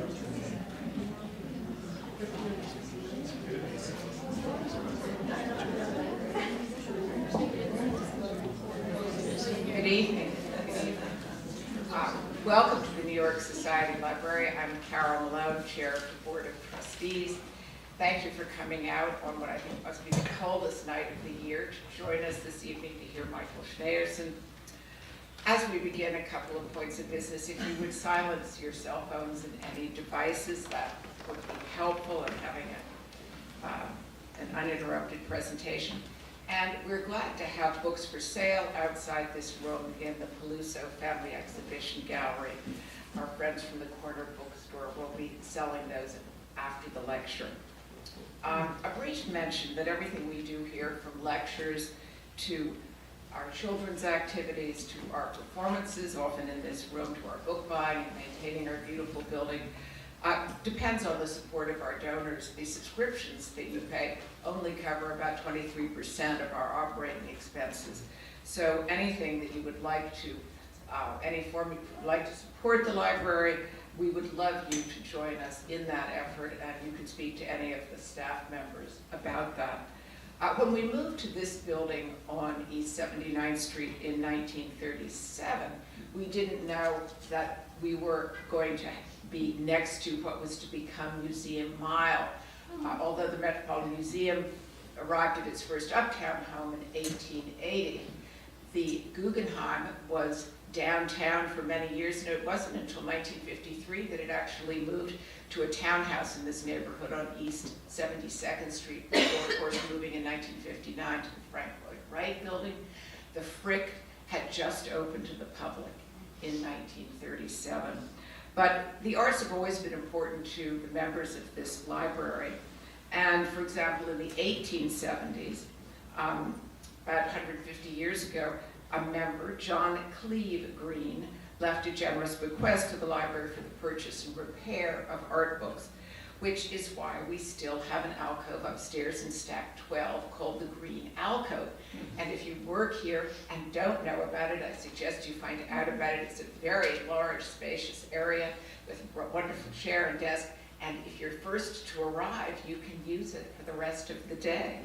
Good evening. Welcome to the New York Society Library. I'm Carol Malone, Chair of the Board of Trustees. Thank you for coming out on what I think must be the coldest night of the year to join us this evening to hear Michael Shnayerson. As we begin, a couple of points of business. If you would silence your cell phones and any devices, that would be helpful in having an uninterrupted presentation. And we're glad to have books for sale outside this room in the Peluso Family Exhibition Gallery. Our friends from the corner bookstore will be selling those after the lecture. A brief mention that everything we do here, from lectures to our children's activities to our performances, often in this room, to our book buying and maintaining our beautiful building, depends on the support of our donors. The subscriptions that you pay only cover about 23% of our operating expenses. So anything that you would like to, any form you would like to support the library, we would love you to join us in that effort, and you can speak to any of the staff members about that. When we moved to this building on East 79th Street in 1937, we didn't know that we were going to be next to what was to become Museum Mile. Although the Metropolitan Museum arrived at its first uptown home in 1880, the Guggenheim was downtown for many years, and it wasn't until 1953 that it actually moved to a townhouse in this neighborhood on East 72nd Street, before, of course, moving in 1959 to the Frank Lloyd Wright building. The Frick had just opened to the public in 1937. But the arts have always been important to the members of this library. And for example, in the 1870s, about 150 years ago, a member, John Cleve Green, left a generous bequest to the library for the purchase and repair of art books, which is why we still have an alcove upstairs in Stack 12 called the Green Alcove. And if you work here and don't know about it, I suggest you find out about it. It's a very large, spacious area with a wonderful chair and desk. And if you're first to arrive, you can use it for the rest of the day.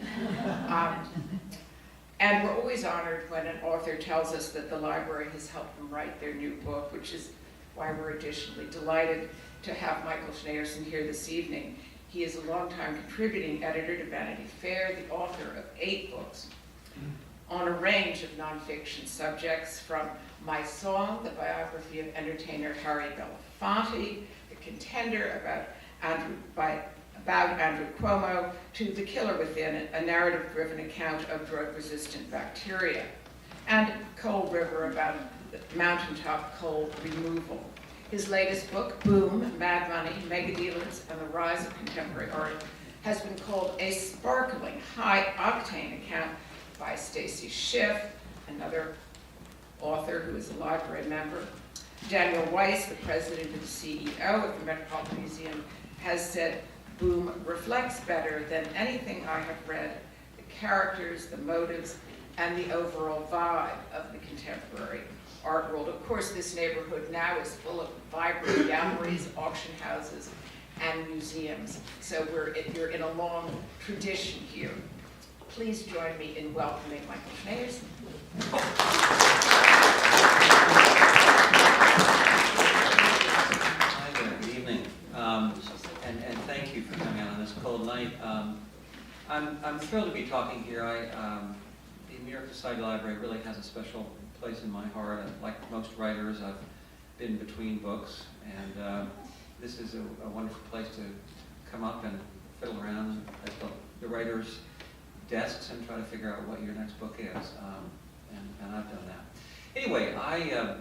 And we're always honored when an author tells us that the library has helped them write their new book, which is why we're additionally delighted to have Michael Shnayerson here this evening. He is a longtime contributing editor to Vanity Fair, the author of 8 books on a range of nonfiction subjects, from My Song, the biography of entertainer Harry Belafonte, The Contender about Andrew Cuomo, to The Killer Within, a narrative-driven account of drug-resistant bacteria, and Cold River, about mountaintop coal removal. His latest book, Boon, Mad Money, Mega Dealers, and the Rise of Contemporary Art, has been called a sparkling, high-octane account by Stacy Schiff, another author who is a library member. Daniel Weiss, the president and CEO of the Metropolitan Museum, has said, Boom reflects better than anything I have read the characters, the motives, and the overall vibe of the contemporary art world. Of course, this neighborhood now is full of vibrant galleries, auction houses, and museums. So you're in a long tradition here. Please join me in welcoming Michael Shnayerson. Hi there, good evening. And thank you for coming out on this cold night. I'm thrilled to be talking here. The New York Society Library really has a special place in my heart. Like most writers, I've been between books, and this is a wonderful place to come up and fiddle around at the writers' desks and try to figure out what your next book is. And I've done that. Anyway, I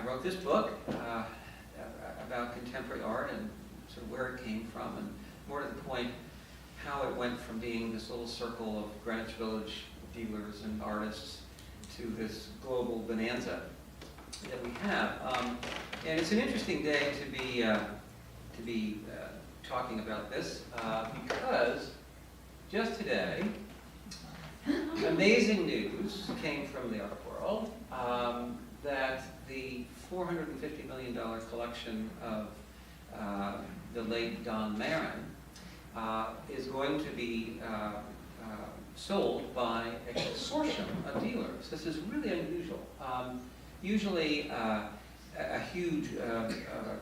wrote this book about contemporary art and sort of where it came from, and more to the point, how it went from being this little circle of Greenwich Village dealers and artists to this global bonanza that we have. And it's an interesting day to be talking about this because just today, amazing news came from the art world that the $450 million collection of the late Don Marin, is going to be sold by a consortium of dealers. This is really unusual. Usually, a huge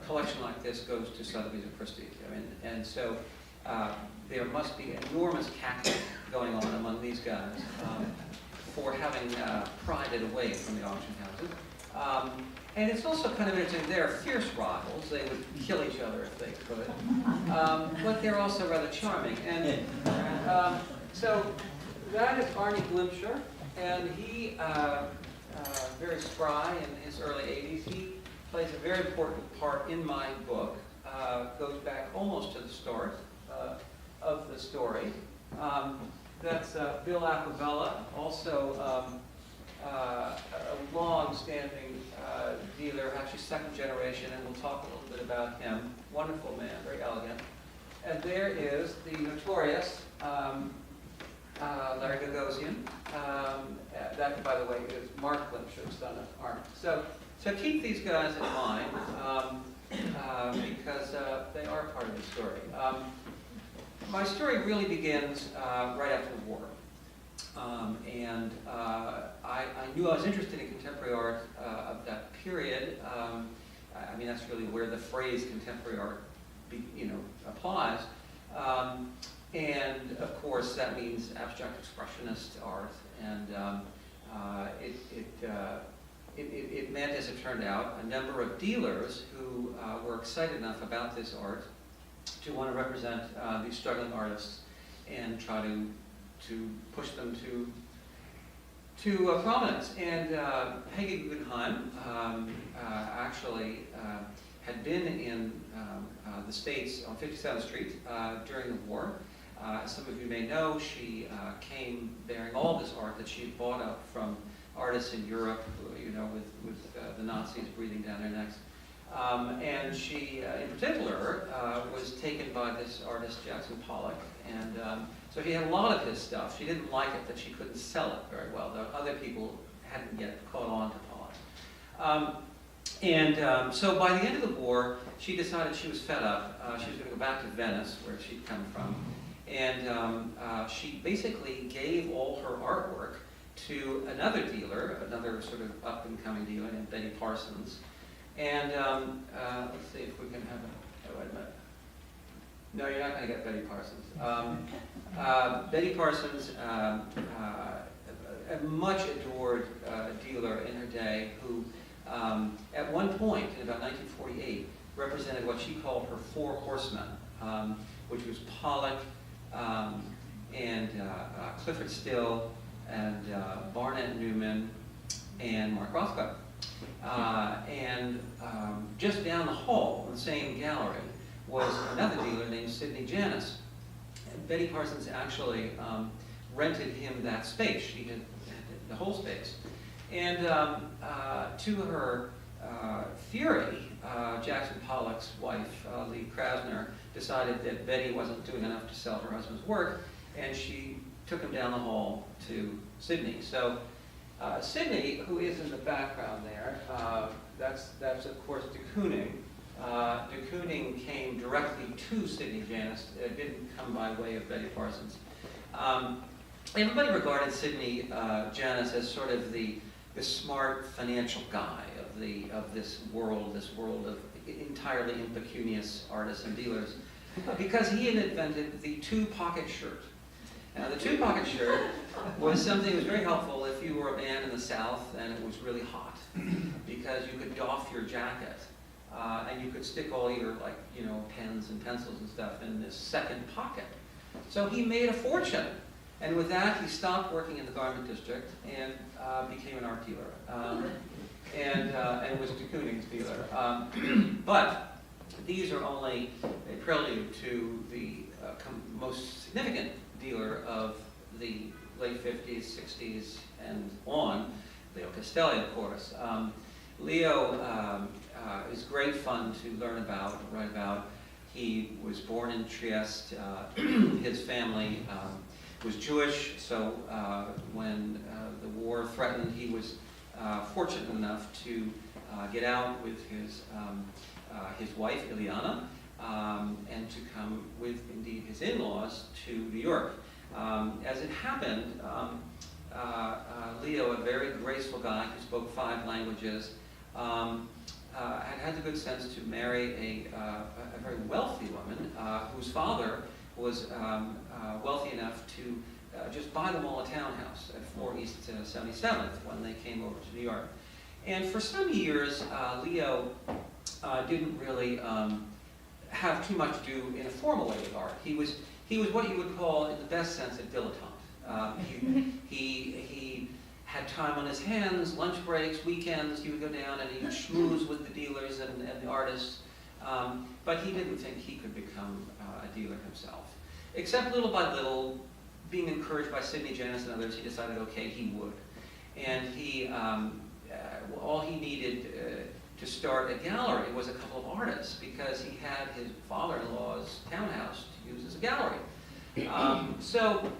collection like this goes to Sotheby's or Christie's. I mean, and so there must be enormous cackling going on among these guys for having pried it away from the auction houses. And it's also kind of interesting, they're fierce rivals. They would kill each other if they could. But they're also rather charming. And so that is Arie Gimper, and he, very spry in his early 80s, he plays a very important part in my book. Goes back almost to the start of the story. That's Bill Acquabella, also a long-standing dealer, actually second generation, and we'll talk a little bit about him. Wonderful man, very elegant. And there is the notorious Larry Gagosian. That, by the way, is Mark Glimcher's son of Arnold. So keep these guys in mind because they are part of the story. My story really begins right after the war. I knew I was interested in contemporary art of that period. I mean, that's really where the phrase contemporary art applies. And of course, that means abstract expressionist art. And it meant, as it turned out, a number of dealers who were excited enough about this art to want to represent these struggling artists and try to push them to prominence. And Peggy Guggenheim actually had been in the States on 57th Street during the war. As some of you may know, she came bearing all this art that she had bought up from artists in Europe, with the Nazis breathing down their necks. And she, in particular, was taken by this artist, Jackson Pollock, and so he had a lot of his stuff. She didn't like it that she couldn't sell it very well, though other people hadn't yet caught on to Pollock. So by the end of the war, she decided she was fed up. She was going to go back to Venice, where she'd come from, and she basically gave all her artwork to another dealer, another sort of up-and-coming dealer named Betty Parsons. And let's see if we can have wait a minute. No, you're not going to get Betty Parsons. Betty Parsons, a much adored dealer in her day, who at one point, in about 1948, represented what she called her four horsemen, which was Pollock and Clifford Still and Barnett Newman and Mark Rothko. Just down the hall in the same gallery was another dealer named Sidney Janice. And Betty Parsons actually rented him that space. She had the whole space. And to her fury, Jackson Pollock's wife, Lee Krasner, decided that Betty wasn't doing enough to sell her husband's work, and she took him down the hall to Sidney. So Sidney, who is in the background there, that's of course de Kooning. De Kooning came directly to Sidney Janice. It didn't come by way of Betty Parsons. Everybody regarded Sidney Janice as sort of the smart financial guy of this world of entirely impecunious artists and dealers, because he had invented the two-pocket shirt. Now, the two-pocket shirt was something that was very helpful if you were a man in the South and it was really hot, because you could doff your jacket and you could stick all your, pens and pencils and stuff in this second pocket. So he made a fortune, and with that, he stopped working in the garment district and became an art dealer, and was de Kooning's dealer. But these are only a prelude to the most significant dealer of the late 50s, 60s, and on, Leo Castelli, of course. Leo is great fun to learn about, write about. He was born in Trieste. His family was Jewish, so when the war threatened, he was fortunate enough to get out with his wife, Ileana, and to come with, indeed, his in-laws to New York. As it happened, Leo, a very graceful guy who spoke 5 languages, had the good sense to marry a very wealthy woman whose father was wealthy enough to just buy them all a townhouse at 4 East 77th when they came over to New York. And for some years, Leo didn't really have too much to do in a formal way with art. He was what you would call, in the best sense, a dilettante. He had time on his hands, lunch breaks, weekends. He would go down and he'd schmooze with the dealers and the artists. But he didn't think he could become a dealer himself. Except little by little, being encouraged by Sidney, Janice, and others, he decided, okay, he would. And all he needed to start a gallery was a couple of artists, because he had his father-in-law's townhouse to use as a gallery. So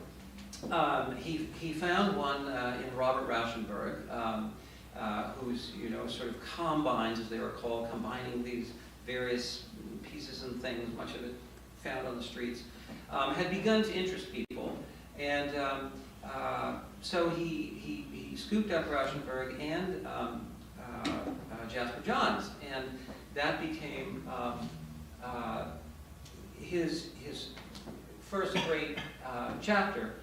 he found one in Robert Rauschenberg, whose sort of combines, as they were called, combining these various pieces and things, much of it found on the streets, had begun to interest people. And so he scooped up Rauschenberg and Jasper Johns, and that became his first great chapter.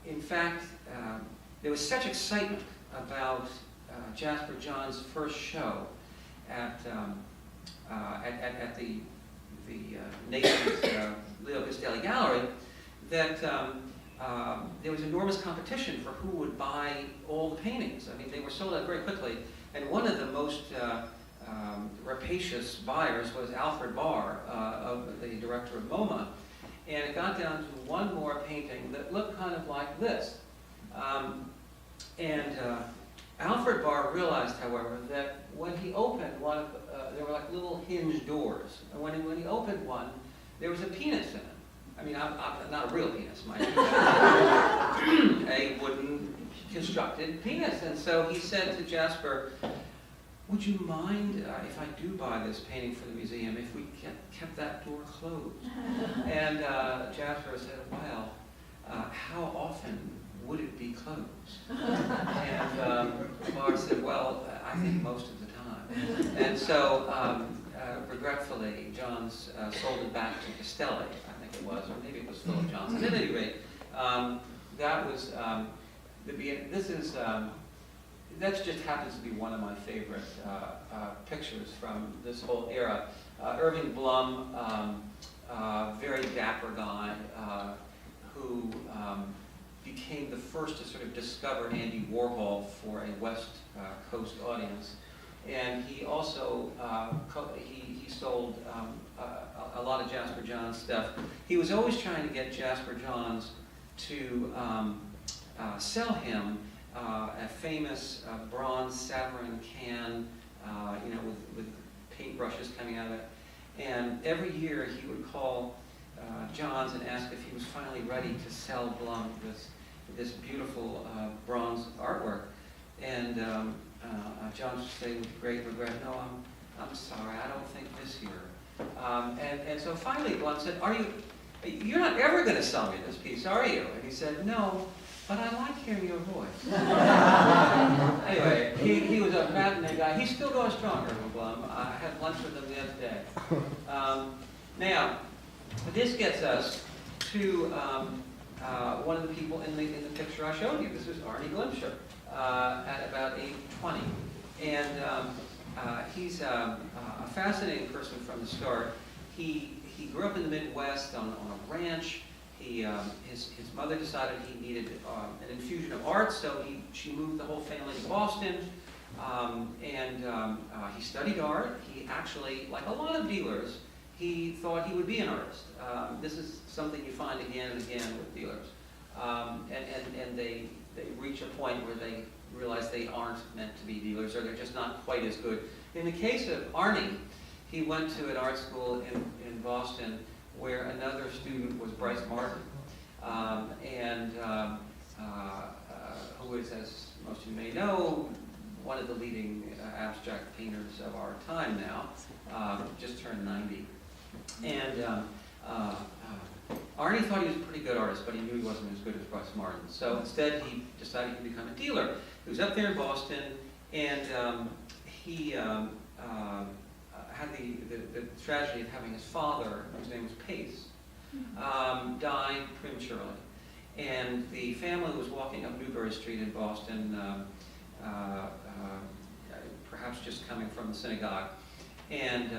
In fact, there was such excitement about Jasper Johns' first show at the nation's Leo Castelli Gallery that there was enormous competition for who would buy all the paintings. I mean, they were sold out very quickly, and one of the most rapacious buyers was Alfred Barr, the director of MoMA, and it got down to one more painting that looked kind of like this. Alfred Barr realized, however, that when he opened one of there were like little hinge doors, and when he opened one, there was a penis in it. I mean, not a real penis, mind you, a wooden constructed penis. And so he said to Jasper, would you mind if I do buy this painting for the museum, if we kept that door closed? And Jasper said, well, how often would it be closed? And Barr said, well, I think most of the time. And so, regretfully, Johns sold it back to Castell, I think it was, or maybe it was Philip Johnson. At any rate, that was that just happens to be one of my favorite pictures from this whole era. Irving Blum, very dapper guy, who became the first to sort of discover Andy Warhol for a West Coast audience. And he also, he sold a lot of Jasper Johns stuff. He was always trying to get Jasper Johns to sell him a famous bronze Savarin can, with paintbrushes coming out of it. And every year he would call Johns and ask if he was finally ready to sell Blum this beautiful bronze artwork. And Johns would say with great regret, no, I'm sorry, I don't think this year. And so finally Blum said, you're not ever going to sell me this piece, are you? And he said, no, but I like hearing your voice. Anyway, he was a matinee guy. He's still going strong, Irving Blum. I had lunch with him the other day. Now, this gets us to one of the people in the picture I showed you. This is Arie Gimper at about age 20. And he's a fascinating person from the start. He grew up in the Midwest on a ranch. His mother decided he needed an infusion of art, so she moved the whole family to Boston. He studied art. He actually, like a lot of dealers, he thought he would be an artist. This is something you find again and again with dealers. And they reach a point where they realize they aren't meant to be dealers, or they're just not quite as good. In the case of Arnie, he went to an art school in Boston where another student was Bryce Martin, who is, as most of you may know, one of the leading abstract painters of our time now, just turned 90. And Arie thought he was a pretty good artist, but he knew he wasn't as good as Agnes Martin. So instead, he decided to become a dealer. He was up there in Boston, and he had the tragedy of having his father, whose name was Pace, die prematurely. And the family was walking up Newbury Street in Boston, perhaps just coming from the synagogue. And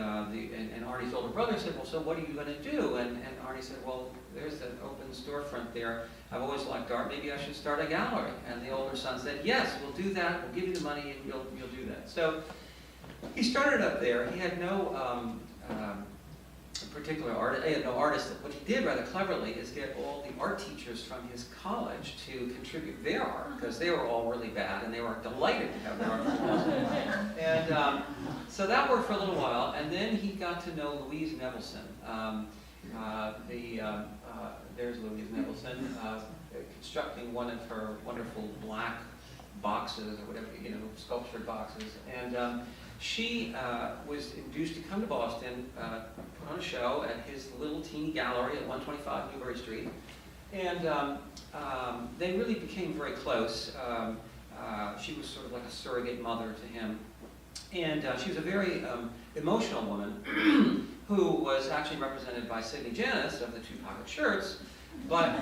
Arnie's older brother said, well, so what are you going to do? And Arie said, well, there's an open storefront there. I've always liked art. Maybe I should start a gallery. And the older son said, yes, we'll do that. We'll give you the money and you'll do that. So he started up there. He had no particular art. He had no artist. What he did rather cleverly is get all the art teachers from his college to contribute their art, because they were all really bad and they were delighted to have their art. And so that worked for a little while, and then he got to know Louise Nevelson. There's Louise Nevelson constructing one of her wonderful black boxes, or whatever, sculptured boxes. And she was induced to come to Boston, put on a show at his little teeny gallery at 125 Newbury Street. And they really became very close. She was sort of like a surrogate mother to him. And she was a very emotional woman who was actually represented by Janice of the Two Pocket Shirts. But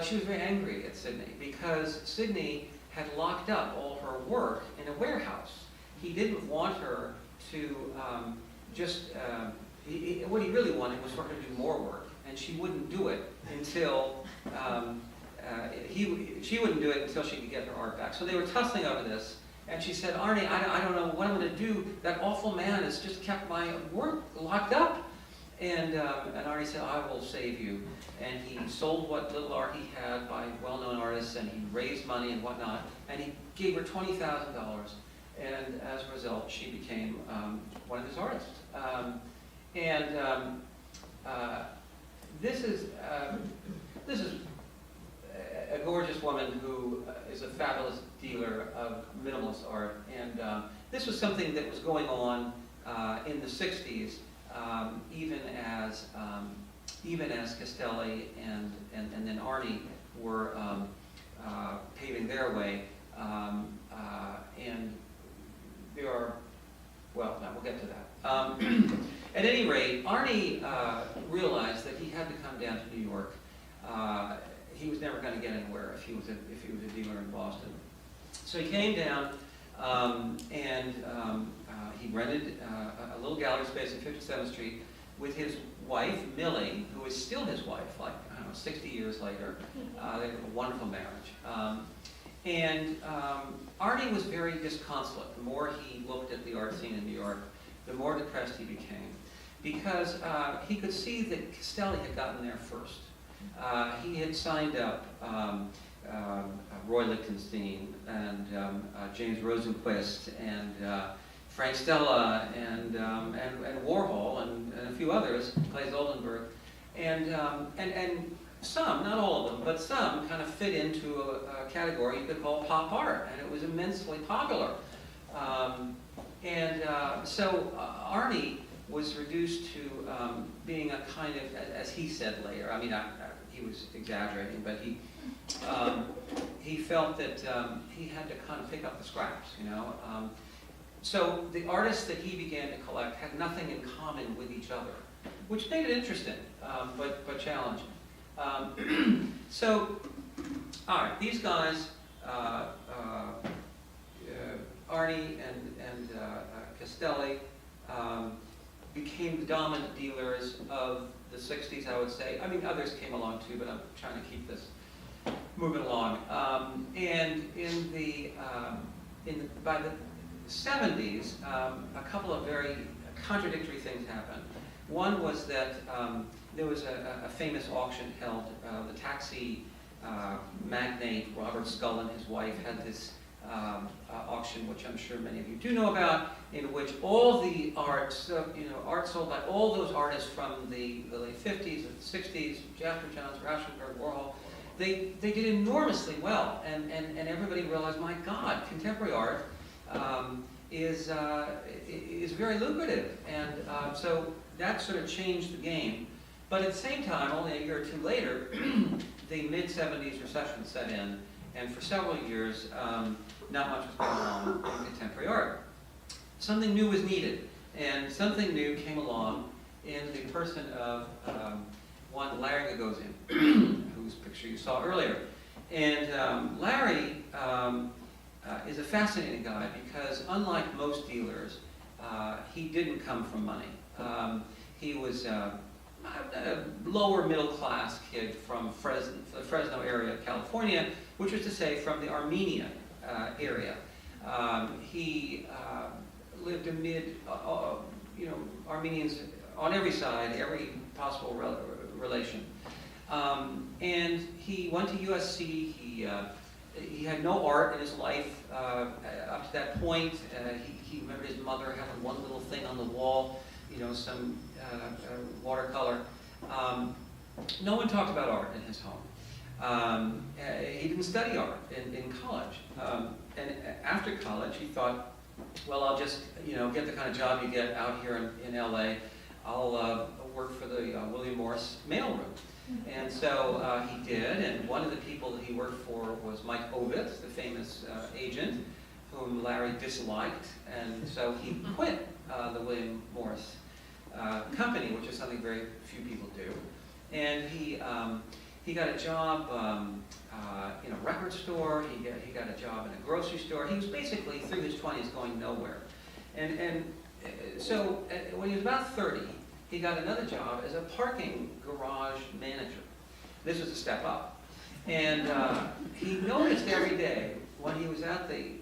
she was very angry at Sidney because Sidney had locked up all her work in a warehouse. He didn't want her to what he really wanted was for her to do more work, and she wouldn't do it until she wouldn't do it until she could get her art back. So they were tussling over this, and she said, Arie, I don't know what I'm going to do. That awful man has just kept my work locked up. And Arie said, I will save you. And he sold what little art he had by well-known artists, and he raised money and whatnot, and he gave her $20,000. And as a result, she became one of his artists. This is a gorgeous woman who is a fabulous dealer of minimalist art. And this was something that was going on in the 60s. Even as Castell and then Arie were paving their way, and there are, well, no, we'll get to that. At any rate, Arie realized that he had to come down to New York. He was never going to get anywhere if he was a dealer in Boston. So he came down, and he rented a little gallery space at 57th Street with his wife, Millie, who is still his wife, like, I don't know, 60 years later. They had a wonderful marriage. Arie was very disconsolate. The more he looked at the art scene in New York, the more depressed he became, because he could see that Castell had gotten there first. He had signed up Roy Lichtenstein and James Rosenquist and Frank Stella and Warhol and a few others, Claes Oldenburg, and some, not all of them, but some kind of fit into a category you could call pop art, and it was immensely popular. So Arie was reduced to being a kind of, as he said later, I mean, he was exaggerating, but he felt that he had to kind of pick up the scraps, So the artists that he began to collect had nothing in common with each other, which made it interesting, but challenging. So, all right, these guys, Arie and Castell, became the dominant dealers of the 60s, I would say. I mean, others came along too, but I'm trying to keep this moving along. By the 70s, a couple of very contradictory things happened. One was that there was a famous auction held. The taxi magnate Robert Scull and his wife had this auction, which I'm sure many of you do know about, in which all the art sold by all those artists from the late 50s and 60s, Jasper Johns, Rauschenberg, Warhol, they did enormously well, and everybody realized, my God, contemporary art is very lucrative, and so that sort of changed the game. But at the same time, only a year or two later, the mid-'70s recession set in, and for several years, not much was going on in contemporary art. Something new was needed, and something new came along in the person of one Larry Gagosian, whose picture you saw earlier. And Larry is a fascinating guy because, unlike most dealers, he didn't come from money. He was a lower middle class kid from the Fresno area of California, which is to say from the Armenia area. He lived amid Armenians on every side, every possible relation. And he went to USC. He had no art in his life up to that point. He remembered his mother having one little thing on the wall, some watercolor. No one talked about art in his home. He didn't study art in college. And after college, he thought, well, I'll just get the kind of job you get out here in LA. I'll work for the William Morris mailroom. And so he did, and one of the people that he worked for was Mike Ovitz, the famous agent, whom Larry disliked, and so he quit the William Morris company, which is something very few people do. And he got a job in a record store. He got a job in a grocery store. He was basically through his 20s going nowhere. And so when he was about 30, he got another job as a parking garage manager. This was a step up. And he noticed every day when he was at the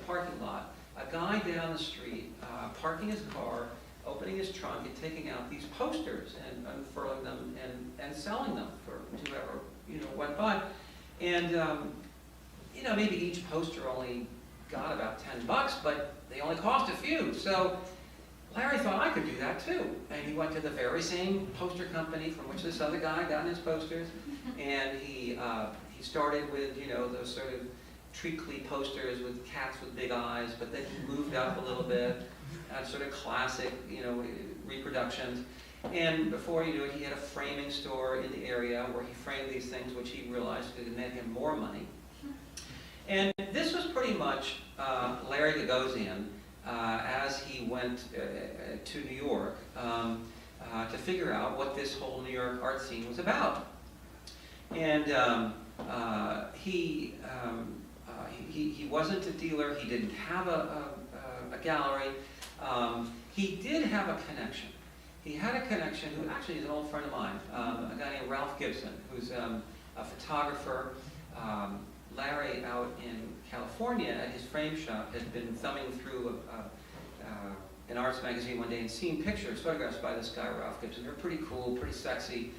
parking lot, a guy down the street parking his car, opening his trunk and taking out these posters and unfurling them and selling them for whoever went by. And maybe each poster only got about $10, but they only cost a few. So Larry thought, I could do that too. And he went to the very same poster company from which this other guy got his posters. And he started with, those sort of treacly posters with cats with big eyes, but then he moved up a little bit, sort of classic, reproductions. And before you knew it, he had a framing store in the area where he framed these things, which he realized could net him more money. And this was pretty much Larry Gagosian as he went to New York to figure out what this whole New York art scene was about. And he wasn't a dealer. He didn't have a gallery. He did have a connection. He had a connection who actually is an old friend of mine, a guy named Ralph Gibson, who's a photographer. Larry out in California at his frame shop had been thumbing through an arts magazine one day and seen photographs by this guy, Ralph Gibson. They're pretty cool, pretty sexy.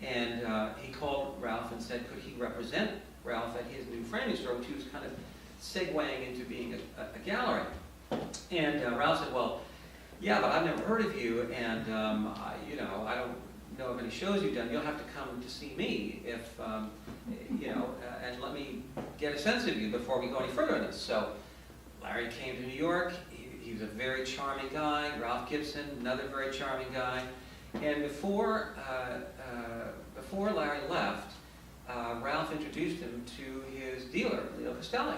And he called Ralph and said, could he represent Ralph at his new framing store, which he was kind of segueing into being a gallery. And Ralph said, well, yeah, but I've never heard of you, and I don't know of any shows you've done. You'll have to come to see me if, and let me get a sense of you before we go any further in this. So Larry came to New York. He was a very charming guy. Ralph Gibson, another very charming guy. And before Larry left, Ralph introduced him to his dealer, Leo Castelli.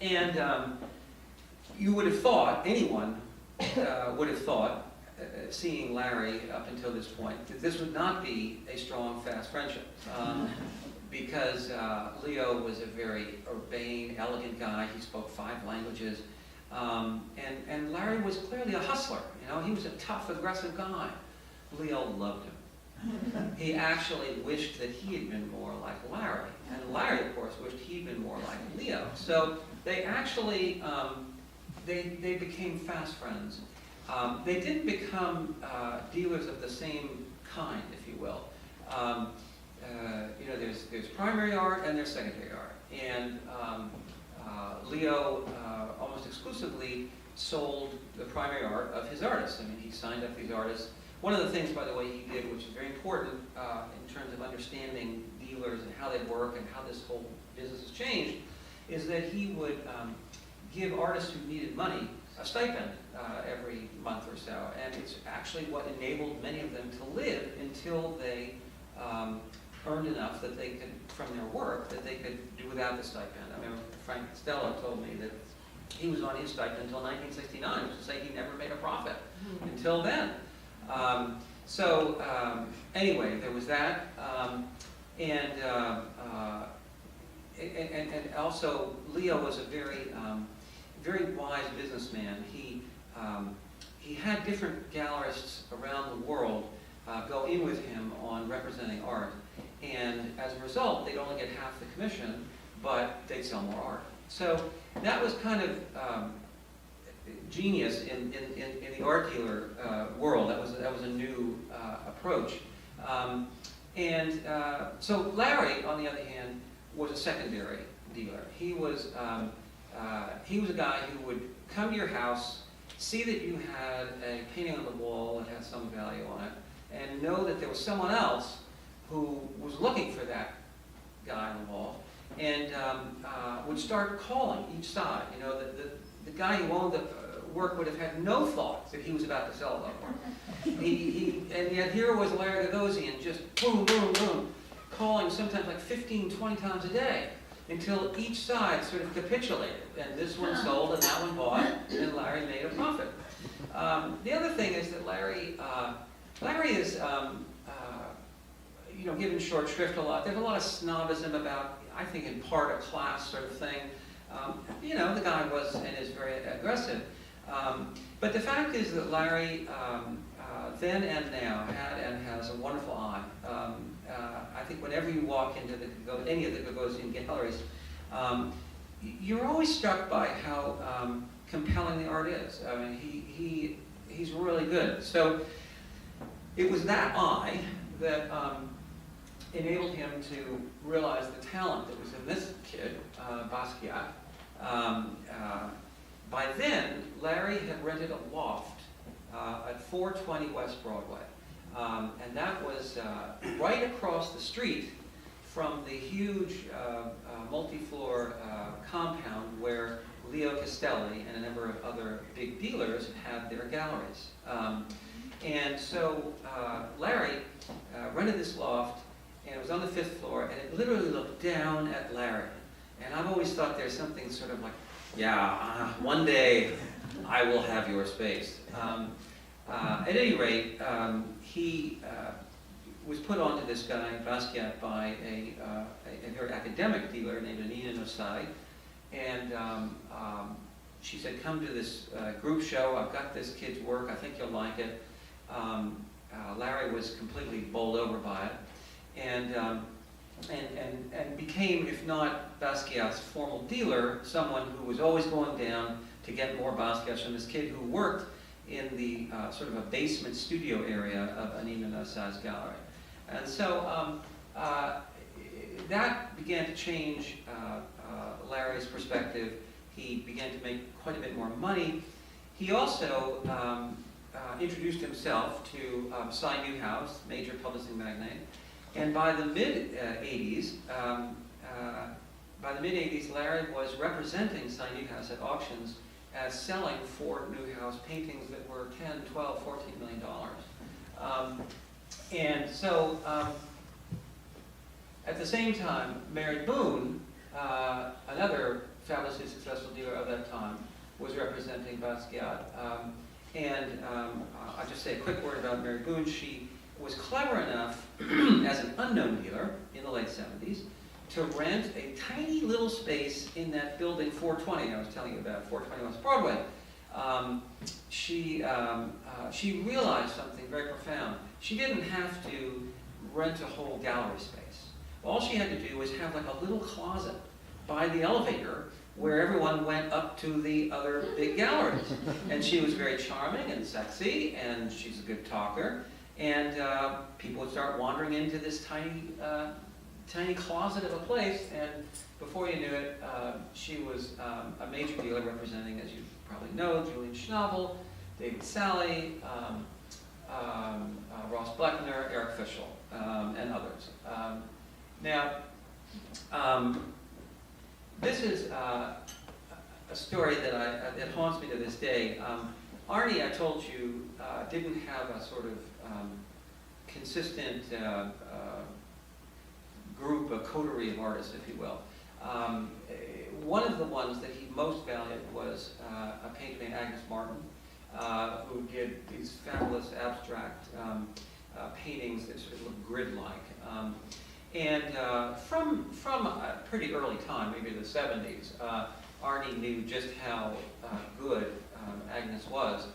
And you would have thought, anyone would have thought, seeing Larry up until this point, that this would not be a strong, fast friendship. Because Leo was a very urbane, elegant guy. He spoke 5 languages. And Larry was clearly a hustler. He was a tough, aggressive guy. Leo loved him. He actually wished that he had been more like Larry. And Larry, of course, wished he'd been more like Leo. So they actually, they became fast friends. They didn't become dealers of the same kind, if you will. There's primary art and there's secondary art. And Leo almost exclusively sold the primary art of his artists. I mean, he signed up these artists One of the things, by the way, he did, which is very important in terms of understanding dealers and how they work and how this whole business has changed, is that he would give artists who needed money a stipend every month or so. And it's actually what enabled many of them to live until they earned enough that they could, from their work, that they could do without the stipend. I remember Frank Castell told me that he was on his stipend until 1969, which is to say he never made a profit until then. Anyway, there was that, and also Leo was a very wise businessman. He had different gallerists around the world go in with him on representing art, and as a result, they'd only get half the commission, but they'd sell more art. So that was kind of genius in the art dealer world. That was a new approach. So Larry, on the other hand, was a secondary dealer. He was a guy who would come to your house, see that you had a painting on the wall that had some value on it, and know that there was someone else who was looking for that guy on the wall, and would start calling each side. You know, the guy who owned the work would have had no thought that he was about to sell that work. And yet here was Larry Gagosian just boom, boom, boom, calling sometimes like 15, 20 times a day, until each side sort of capitulated, and this one sold and that one bought, and Larry made a profit. The other thing is that Larry is, given short shrift a lot. There's a lot of snobism about, I think in part, a class sort of thing. The guy was and is very aggressive. But the fact is that Larry, then and now, had and has a wonderful eye. I think whenever you walk into any of the Gagosian galleries, you're always struck by how compelling the art is. I mean, he's really good. So it was that eye that enabled him to realize the talent that was in this kid, Basquiat. By then, Larry had rented a loft at 420 West Broadway. And that was right across the street from the huge multi-floor compound where Leo Castelli and a number of other big dealers had their galleries. And so Larry rented this loft, and it was on the 5th floor, and it literally looked down at Larry. And I've always thought there's something sort of like, one day I will have your space. At any rate, he was put onto this guy, Basquiat, by a very academic dealer named Anina Nosai. And she said, come to this group show. I've got this kid's work. I think you'll like it. Larry was completely bowled over by it. And became, if not Basquiat's formal dealer, someone who was always going down to get more Basquiats from this kid who worked in the sort of a basement studio area of Anina Nosai's gallery. And so that began to change Larry's perspective. He began to make quite a bit more money. He also introduced himself to Cy Newhouse, major publishing magnate. And by the mid-'80s, Larry was representing Cy Newhouse at auctions as selling for Newhouse paintings that were $10, $12, $14 million. And so, at the same time, Mary Boon, another fabulously successful dealer of that time, was representing Basquiat. I'll just say a quick word about Mary Boon. She was clever enough, as an unknown dealer in the late 70s, to rent a tiny little space in that building 420 I was telling you about, 420 West Broadway. She realized something very profound. She didn't have to rent a whole gallery space. All she had to do was have like a little closet by the elevator where everyone went up to the other big galleries. And she was very charming and sexy, and she's a good talker. And people would start wandering into this tiny closet of a place, and before you knew it, she was a major dealer representing, as you probably know, Julian Schnabel, David Celli, Ross Bleckner, Eric Fischel, and others. This is a story that haunts me to this day. Arnie, I told you, didn't have a sort of consistent group, a coterie of artists, if you will. One of the ones that he most valued was a painter named Agnes Martin, who did these fabulous abstract paintings that sort of look grid-like. From a pretty early time, maybe the 70s, Arnie knew just how good Agnes was,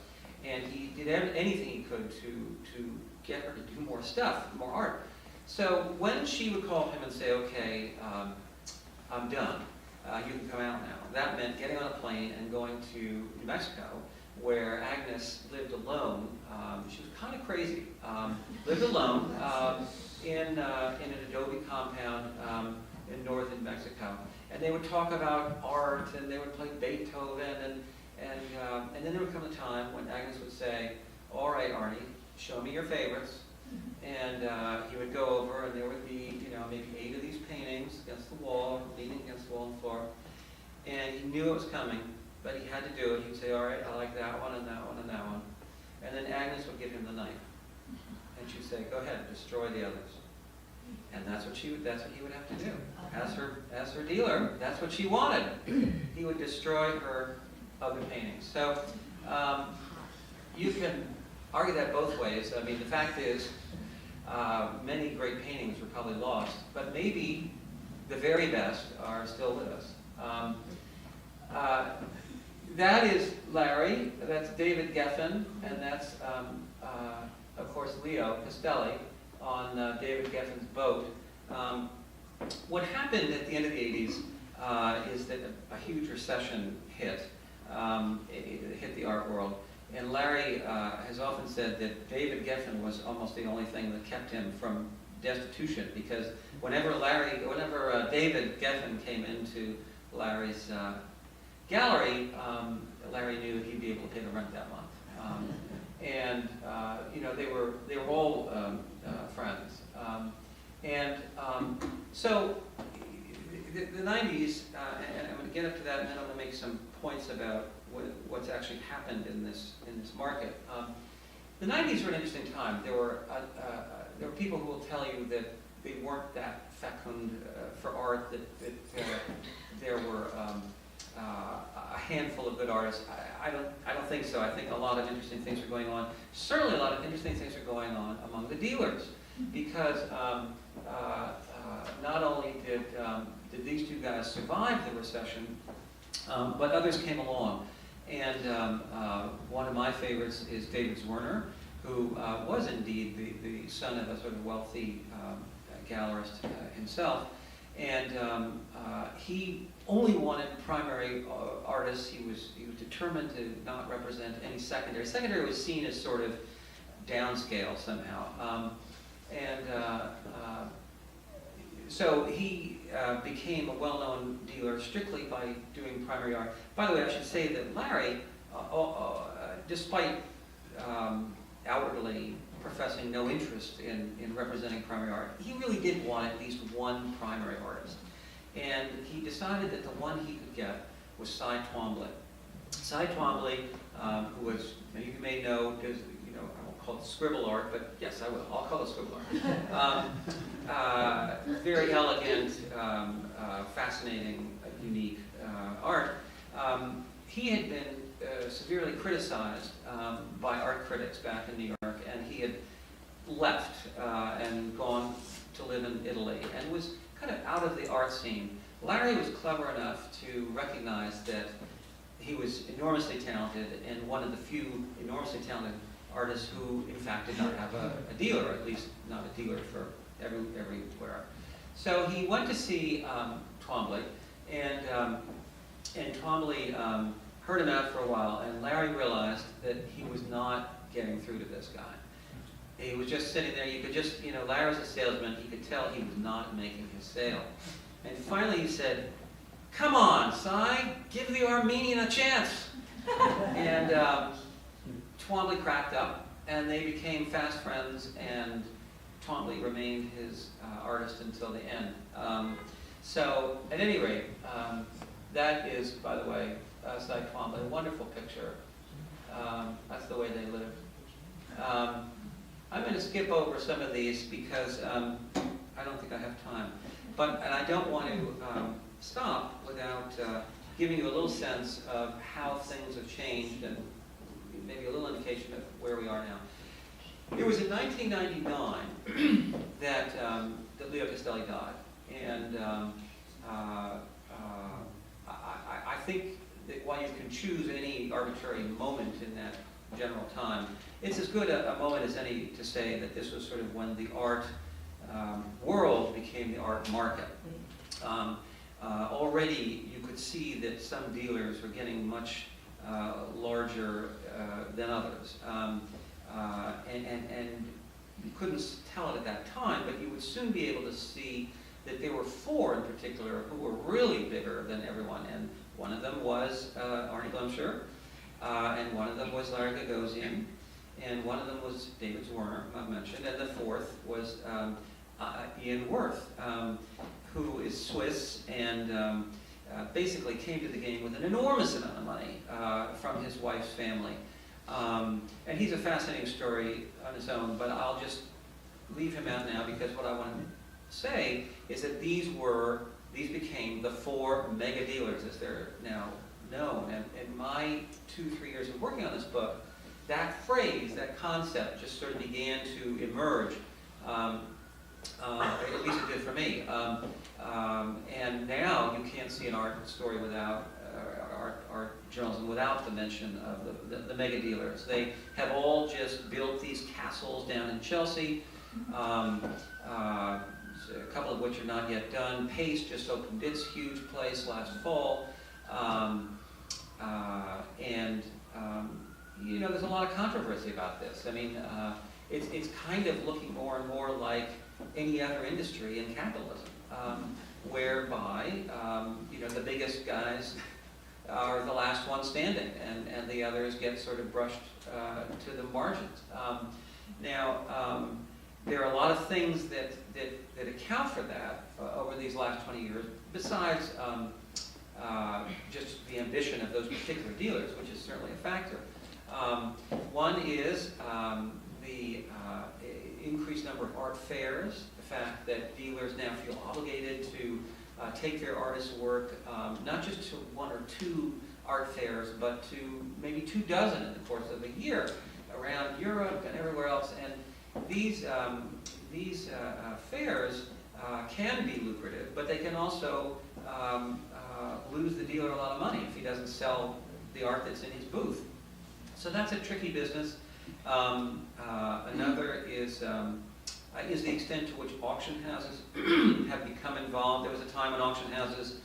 and he did anything he could to get her to do more stuff, more art. So when she would call him and say, okay, I'm done, you can come out now, that meant getting on a plane and going to New Mexico, where Agnes lived alone. She was kind of crazy. Lived alone in an adobe compound in northern Mexico. And they would talk about art, and they would play Beethoven, and then there would come a time when Agnes would say, all right, Arnie, show me your favorites. And he would go over, and there would be, maybe 8 of these paintings against the wall, leaning against the wall and floor. And he knew it was coming, but he had to do it. He would say, all right, I like that one, and that one, and that one. And then Agnes would give him the knife. And she'd say, go ahead, destroy the others. And that's what he would have to do. As her dealer, that's what she wanted. He would destroy her other paintings. So you can argue that both ways. I mean, the fact is, many great paintings were probably lost, but maybe the very best are still with us. That is Larry, that's David Geffen, and that's, of course, Leo Castelli on David Geffen's boat. What happened at the end of the 80s is that a huge recession hit. It hit the art world. And Larry has often said that David Geffen was almost the only thing that kept him from destitution, because whenever David Geffen came into Larry's gallery, Larry knew he'd be able to pay the rent that month. They were all friends. So the 90s, and I'm going to get up to that, and then I'm going to make some points about what's actually happened in this market. The 90s were an interesting time. There were people who will tell you that they weren't that fecund for art, that there were a handful of good artists. I don't think so. I think a lot of interesting things are going on. Certainly a lot of interesting things are going on among the dealers, because not only did these two guys survive the recession, but others came along. And one of my favorites is David Zwirner, who was indeed the son of a sort of wealthy gallerist himself. And he only wanted primary artists. He was determined to not represent any secondary. Secondary was seen as sort of downscale somehow. So he became a well-known dealer strictly by doing primary art. By the way, I should say that Larry, despite outwardly professing no interest in representing primary art, he really did want at least one primary artist. And he decided that the one he could get was Cy Twombly. Cy Twombly, who was, you may know, does, I won't call it scribble art, but yes, I will. I'll call it scribble art. Very elegant, fascinating, unique art. He had been severely criticized by art critics back in New York, and he had left and gone to live in Italy and was kind of out of the art scene. Larry was clever enough to recognize that he was enormously talented and one of the few enormously talented artists who, in fact, did not have a dealer, at least not a dealer for everywhere. So he went to see Twombly, and Twombly heard him out for a while, and Larry realized that he was not getting through to this guy. He was just sitting there. You could just, Larry was a salesman. He could tell he was not making his sale. And finally he said, "Come on, Cy, give the Armenian a chance." And Twombly cracked up, and they became fast friends and tauntingly remained his artist until the end. So, at any rate, that is, by the way, Cy Twombly, a wonderful picture. That's the way they lived. I'm going to skip over some of these because I don't think I have time. And I don't want to stop without giving you a little sense of how things have changed and maybe a little indication of where we are now. It was in 1999 that Leo Castelli died. And I think that while you can choose any arbitrary moment in that general time, it's as good a moment as any to say that this was sort of when the art world became the art market. Already you could see that some dealers were getting much larger than others. And you couldn't tell it at that time, but you would soon be able to see that there were four in particular who were really bigger than everyone. And one of them was Arie Gimper, and one of them was Larry Gagosian, and one of them was David Zwerner, I've mentioned, and the fourth was Ian Worth, who is Swiss and basically came to the game with an enormous amount of money from his wife's family. And he's a fascinating story on his own, but I'll just leave him out now because what I want to say is that these became the four mega dealers as they're now known. And in my 2-3 years of working on this book, that phrase, that concept just sort of began to emerge. At least it did for me. And now you can't see an art story without art journalism without the mention of the mega dealers. They have all just built these castles down in Chelsea, a couple of which are not yet done. Pace just opened its huge place last fall. You know, there's a lot of controversy about this. I mean, it's kind of looking more and more like any other industry in capitalism, whereby you know, the biggest guys are the last ones standing, and the others get sort of brushed to the margins. Now, there are a lot of things that account for that over these last 20 years, besides just the ambition of those particular dealers, which is certainly a factor. One is the increased number of art fairs, the fact that dealers now feel obligated to take their artists' work not just to 1 or 2 art fairs, but to maybe 24 in the course of a year around Europe and everywhere else. And these fairs can be lucrative, but they can also lose the dealer a lot of money if he doesn't sell the art that's in his booth. So that's a tricky business. Another is the extent to which auction houses have become involved. There was a time when auction houses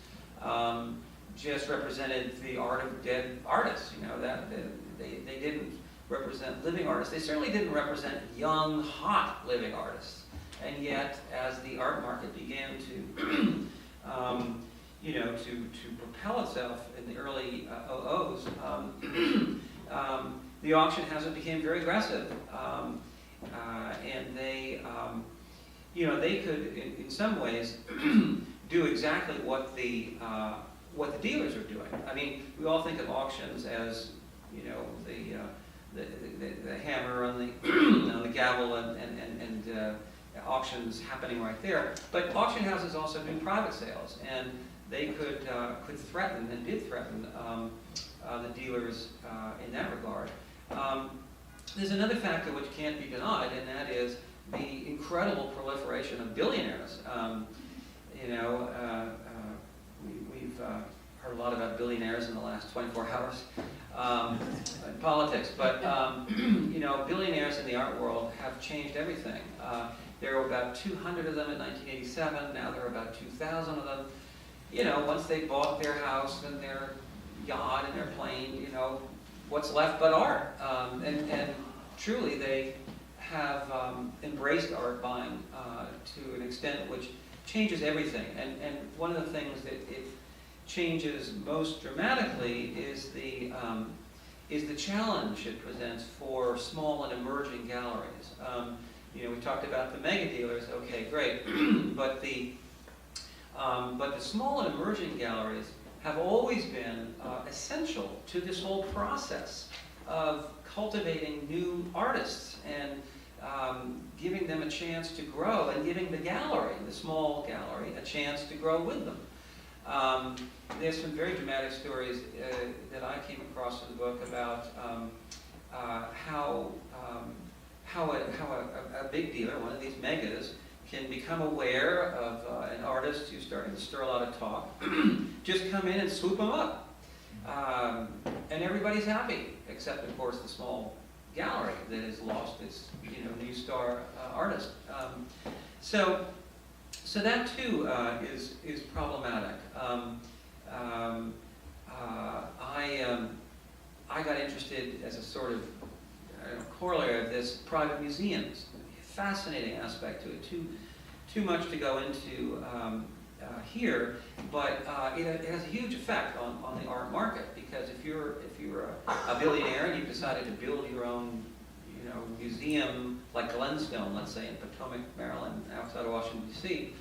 just represented the art of dead artists. You know, that they didn't represent living artists. They certainly didn't represent young, hot living artists. And yet, as the art market began to you know, to propel itself in the early 00s, the auction houses became very aggressive, and they, you know, they could, in some ways, do exactly what the dealers are doing. I mean, we all think of auctions as, you know, the hammer on the gavel and auctions happening right there. But auction houses also do private sales, and they could threaten and did threaten the dealers in that regard. There's another factor which can't be denied, and that is the incredible proliferation of billionaires. You know, we've heard a lot about billionaires in the last 24 hours in politics, but you know, billionaires in the art world have changed everything. There were about 200 of them in 1987. Now there are about 2,000 of them. You know, once they bought their house and their yacht and their plane, you know, what's left but art? And truly, they have embraced art buying to an extent which changes everything. And one of the things that it changes most dramatically is the is the challenge it presents for small and emerging galleries. We talked about the mega dealers. Okay, great, but the small and emerging galleries have always been essential to this whole process of cultivating new artists and giving them a chance to grow, and giving the gallery, the small gallery, a chance to grow with them. There's some very dramatic stories that I came across in the book about how a big dealer, one of these megas, can become aware of an artist who's starting to stir a lot of talk, just come in and swoop them up. And everybody's happy, except of course the small gallery that has lost its new star artist. So that too is problematic. I got interested as a sort of corollary of this, private museums. Fascinating aspect to it. Too much to go into here, but it has a huge effect on the art market, because if you're a billionaire and you've decided to build your own museum like Glenstone, let's say in Potomac, Maryland, outside of Washington D.C.,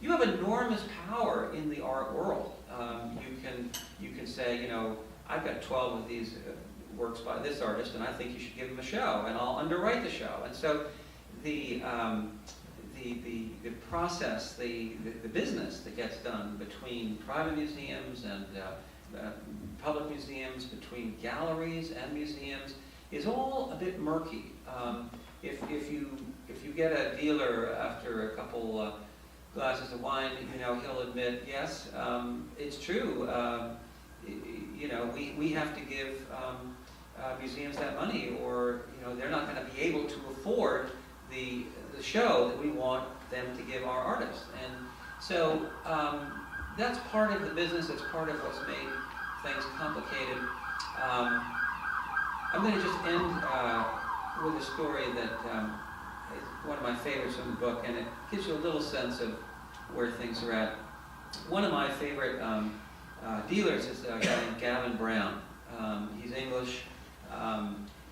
you have enormous power in the art world. You can say, I've got 12 of these works by this artist, and I think you should give him a show, and I'll underwrite the show. And so the process, the business that gets done between private museums and public museums, between galleries and museums, is all a bit murky. If you get a dealer after a couple glasses of wine, he'll admit, yes, it's true. We have to give museums that money, or they're not going to be able to afford the show that we want them to give our artists. And so that's part of the business. That's part of what's made things complicated. I'm going to just end with a story that is one of my favorites from the book, and it gives you a little sense of where things are at. One of my favorite dealers is a guy named Geffen Brown. He's English.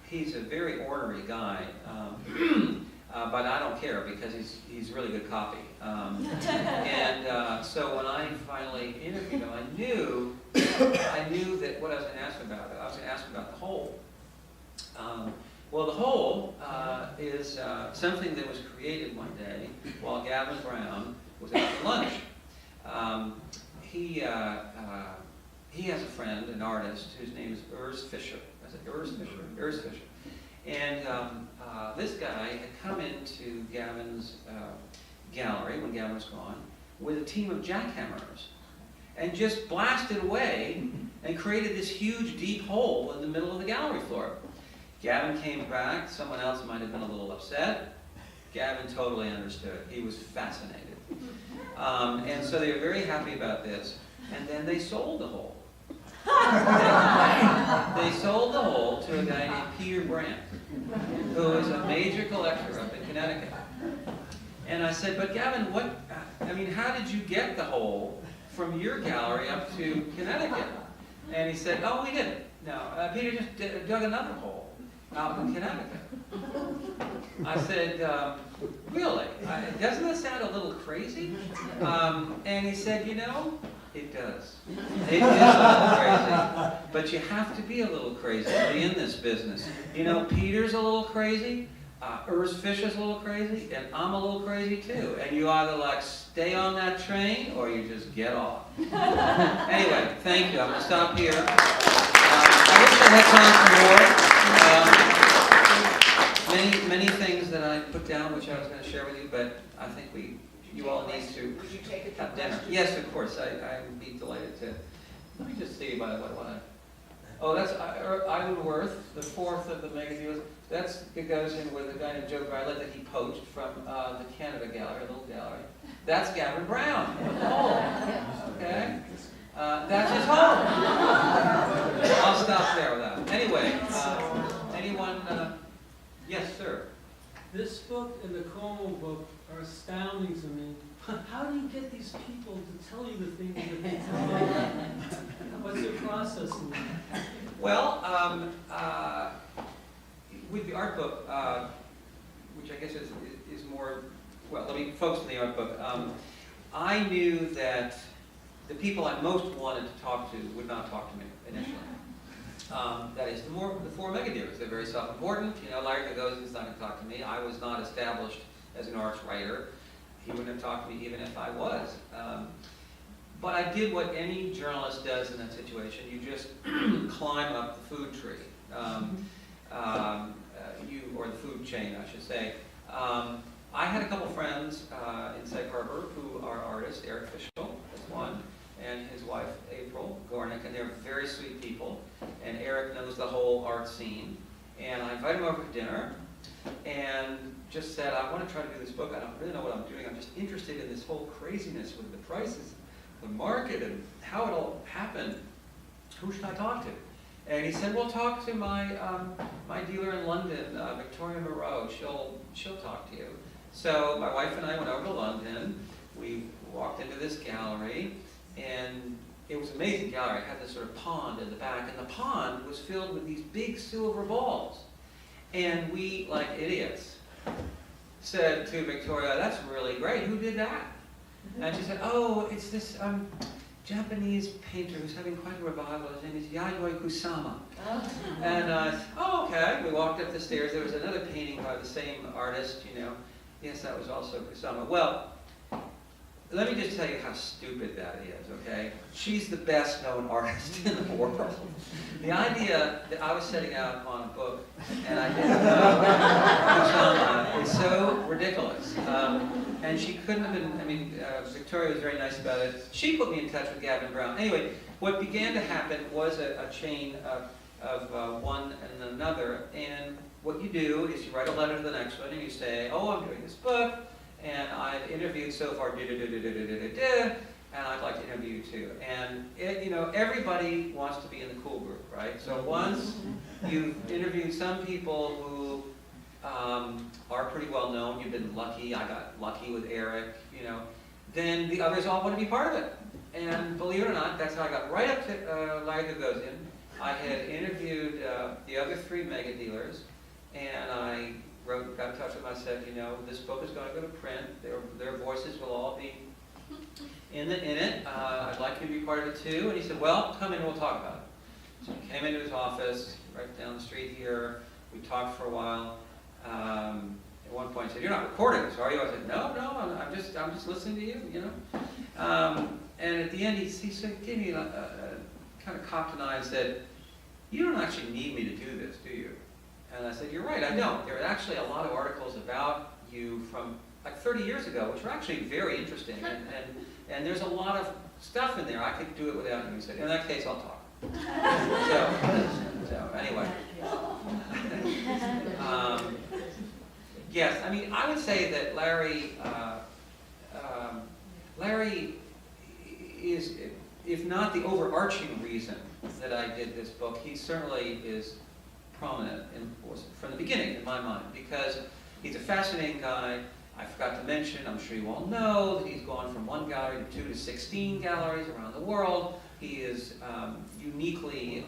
He's a very ornery guy, but I don't care, because he's really good copy. So when I finally interviewed him, I knew that what I was going to ask him about. I was going to ask him about the hole. Well, the hole is something that was created one day while Geffen Brown was out for lunch. He has a friend, an artist, whose name is Urs Fischer. Is it Urs Fischer? Urs Fischer. And this guy had come into Geffen's gallery when Geffen was gone with a team of jackhammers, and just blasted away and created this huge deep hole in the middle of the gallery floor. Geffen came back. Someone else might have been a little upset. Geffen totally understood. He was fascinated. And so they were very happy about this. And then they sold the hole. They sold the hole to a guy named Peter Brandt, who is a major collector up in Connecticut. And I said, but Geffen, how did you get the hole from your gallery up to Connecticut? And he said, oh, we didn't. No, Peter just dug another hole out in Connecticut. I said, really? Doesn't that sound a little crazy? And he said, it does. It is a little crazy. But you have to be a little crazy to be in this business. Peter's a little crazy, Urs Fischer's a little crazy, and I'm a little crazy too. And you either stay on that train or you just get off. Anyway, thank you. I'm going to stop here. I wish I had time for more. Many things that I put down which I was going to share with you, but I think you all need to Would you take a have dinner. Yes, of course. I would be delighted to. Let me just see what I want to. Oh, that's Ironworth, the fourth of the mega dealers. It goes in with a guy named Joe Greilet that he poached from the Canada gallery, a little gallery. That's Geffen Brown, the hole. Okay? That's his hole. I'll stop there with that. Anyway, anyone? Yes, sir. This book and the Como book are astounding to me how do you get these people to tell you the things that they tell you? What's your process in that? Well, with the art book, which I guess is more, well, let me focus on the art book. I knew that the people I most wanted to talk to would not talk to me initially. That is, the four mega dealers. They're very self-important. You know, Larry Gagosian's not going to talk to me. I was not established as an arts writer. He wouldn't have talked to me even if I was. But I did what any journalist does in that situation. You just climb up the food tree, or the food chain, I should say. I had a couple friends in Sag Harbor who are artists. Eric Fishel is one, and his wife April Gornick, and they're very sweet people. And Eric knows the whole art scene. And I invited him over for dinner, and just said, I want to try to do this book. I don't really know what I'm doing. I'm just interested in this whole craziness with the prices, the market, and how it all happened. Who should I talk to? And he said, well, talk to my my dealer in London, Victoria Moreau. She'll talk to you. So my wife and I went over to London. We walked into this gallery, and it was an amazing gallery. It had this sort of pond in the back, and the pond was filled with these big silver balls. And we, like idiots, said to Victoria, that's really great. Who did that? And she said, oh, it's this Japanese painter who's having quite a revival. His name is Yayoi Kusama. And oh, okay. We walked up the stairs. There was another painting by the same artist, you know. Yes, that was also Kusama. Well, let me just tell you how stupid that is, okay? She's the best known artist in the world. The idea that I was setting out on a book and I didn't know Kusama is so ridiculous. And she couldn't have been, I mean, Victoria was very nice about it. She put me in touch with Gavin Brown. Anyway, what began to happen was a chain of one and another. And what you do is you write a letter to the next one and you say, oh, I'm doing this book, and I've interviewed so far, and I'd like to interview you too. And you know, everybody wants to be in the cool group, right? So once you've interviewed some people who are pretty well known, you've been lucky, I got lucky with Eric, you know, then the others all want to be part of it. And believe it or not, that's how I got right up to Larry Gagosian. I had interviewed the other three mega dealers, and I got in touch with him. I said, you know, this book is going to go to print. Their voices will all be in it. I'd like you to be part of it too. And he said, well, come in and we'll talk about it. So he came into his office right down the street here. We talked for a while. At one point he said, you're not recording this, are you? I said, no, I'm just listening to you, you know. And at the end he gave me kind of cocked an eye and said, you don't actually need me to do this, do you? And I said, you're right, I don't. There are actually a lot of articles about you from like 30 years ago, which are actually very interesting. And there's a lot of stuff in there. I could do it without you. He said, in that case, I'll talk. So anyway. Yes, I mean, I would say that Larry is, if not the overarching reason that I did this book, he certainly is prominent from the beginning in my mind, because he's a fascinating guy. I forgot to mention, I'm sure you all know, that he's gone from one gallery to 2 to 16 galleries around the world. He is uniquely